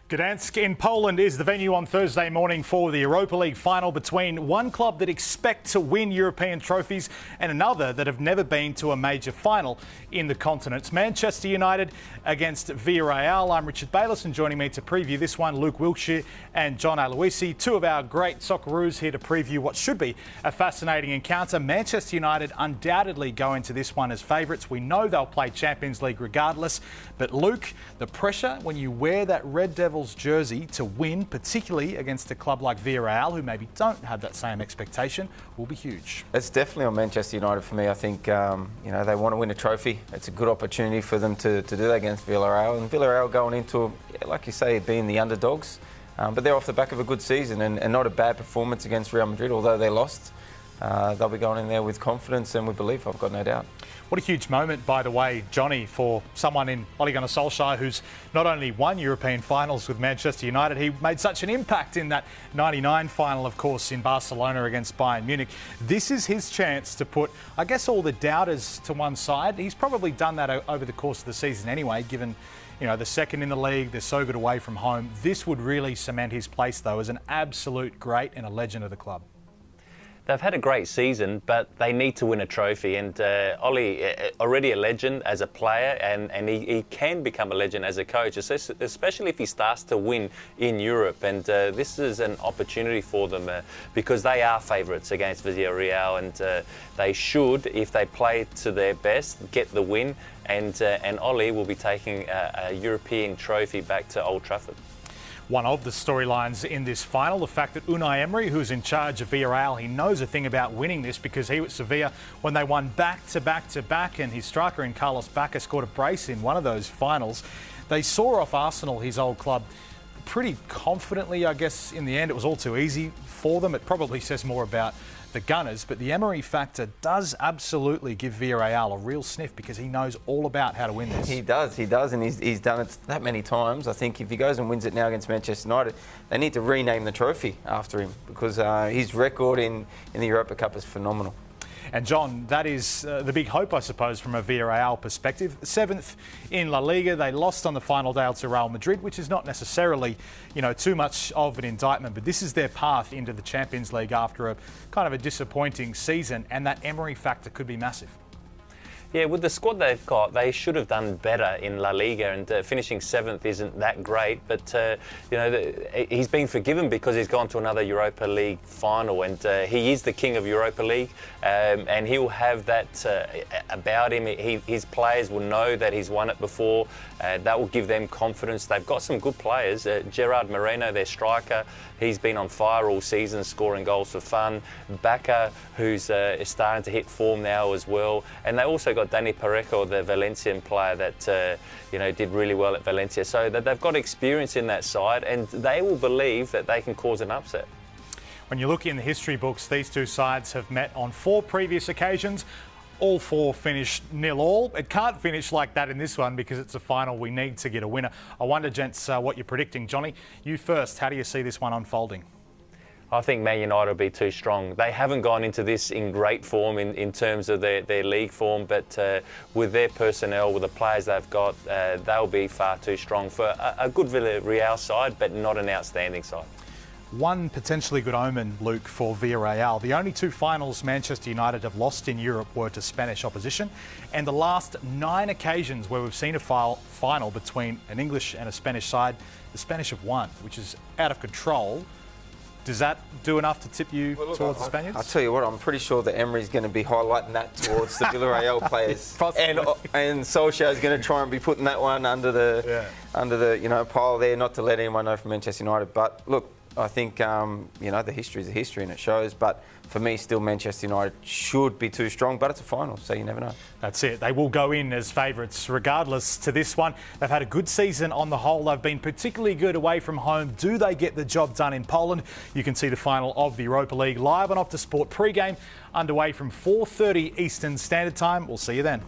Gdansk in Poland is the venue on Thursday morning for the Europa League final between one club that expect to win European trophies and another that have never been to a major final in the continent. It's Manchester United against Villarreal. I'm Richard Bayliss, and joining me to preview this one, Luke Wilkshire and John Aloisi, two of our great Socceroos here to preview what should be a fascinating encounter. Manchester United undoubtedly go into this one as favourites. We know they'll play Champions League regardless, but Luke, the pressure when you wear that Red Devils jersey to win, particularly against a club like Villarreal, who maybe don't have that same expectation, will be huge. It's definitely on Manchester United for me. I think they want to win a trophy. It's a good opportunity for them to do that against Villarreal. And Villarreal going into, like you say, being the underdogs, but they're off the back of a good season and not a bad performance against Real Madrid, although they lost. They'll be going in there with confidence and with belief, I've got no doubt. What a huge moment, by the way, Johnny, for someone in Ole Gunnar Solskjaer who's not only won European finals with Manchester United, he made such an impact in that 99 final, of course, in Barcelona against Bayern Munich. This is his chance to put, I guess, all the doubters to one side. He's probably done that over the course of the season anyway, given the second in the league, they're so good away from home. This would really cement his place, though, as an absolute great and a legend of the club. They've had a great season, but they need to win a trophy. And Ollie, already a legend as a player, and he can become a legend as a coach, especially if he starts to win in Europe. And this is an opportunity for them because they are favourites against Villarreal, and they should, if they play to their best, get the win. And Ollie will be taking a European trophy back to Old Trafford. One of the storylines in this final, the fact that Unai Emery, who's in charge of Villarreal, he knows a thing about winning this because he was at Sevilla when they won back-to-back, and his striker in Carlos Bacca scored a brace in one of those finals. They saw off Arsenal, his old club, pretty confidently. I guess in the end it was all too easy for them. It probably says more about the Gunners, but the Emery factor does absolutely give Villarreal a real sniff because he knows all about how to win this. He does, and he's done it that many times. I think if he goes and wins it now against Manchester United, they need to rename the trophy after him because his record in the Europa Cup is phenomenal. And John, that is the big hope, I suppose, from a Villarreal perspective. 7th in La Liga, they lost on the final day to Real Madrid, which is not necessarily, too much of an indictment, but this is their path into the Champions League after a kind of a disappointing season, and that Emery factor could be massive. Yeah, with the squad they've got, they should have done better in La Liga, and finishing 7th isn't that great. But he's been forgiven because he's gone to another Europa League final, and he is the king of Europa League, and he'll have that about him. His players will know that he's won it before. That will give them confidence. They've got some good players. Gerard Moreno, their striker, he's been on fire all season, scoring goals for fun. Bacca, who's starting to hit form now as well, and they also got Dani Parejo, the Valencian player that did really well at Valencia. So that they've got experience in that side, and they will believe that they can cause an upset. When you look in the history books, these two sides have met on 4 previous occasions. All 4 finished 0-0. It can't finish like that in this one because it's a final. We need to get a winner. I wonder, gents, what you're predicting. Johnny, you first. How do you see this one unfolding? I think Man United will be too strong. They haven't gone into this in great form in terms of their league form, but with their personnel, with the players they've got, they'll be far too strong for a good Villarreal side, but not an outstanding side. One potentially good omen, Luke, for Villarreal. The only 2 finals Manchester United have lost in Europe were to Spanish opposition, and the last 9 occasions where we've seen a final between an English and a Spanish side, the Spanish have won, which is out of control. Does that do enough to tip you towards the Spaniards? I'll tell you what, I'm pretty sure that Emery's going to be highlighting that towards the Villarreal players. and Solskjaer's going to try and be putting that one under the pile there, not to let anyone know from Manchester United. But look, I think the history is a history and it shows. But for me, still Manchester United should be too strong. But it's a final, so you never know. That's it. They will go in as favourites regardless to this one. They've had a good season on the whole. They've been particularly good away from home. Do they get the job done in Poland? You can see the final of the Europa League live on Optus Sport pre-game underway from 4:30 Eastern Standard Time. We'll see you then.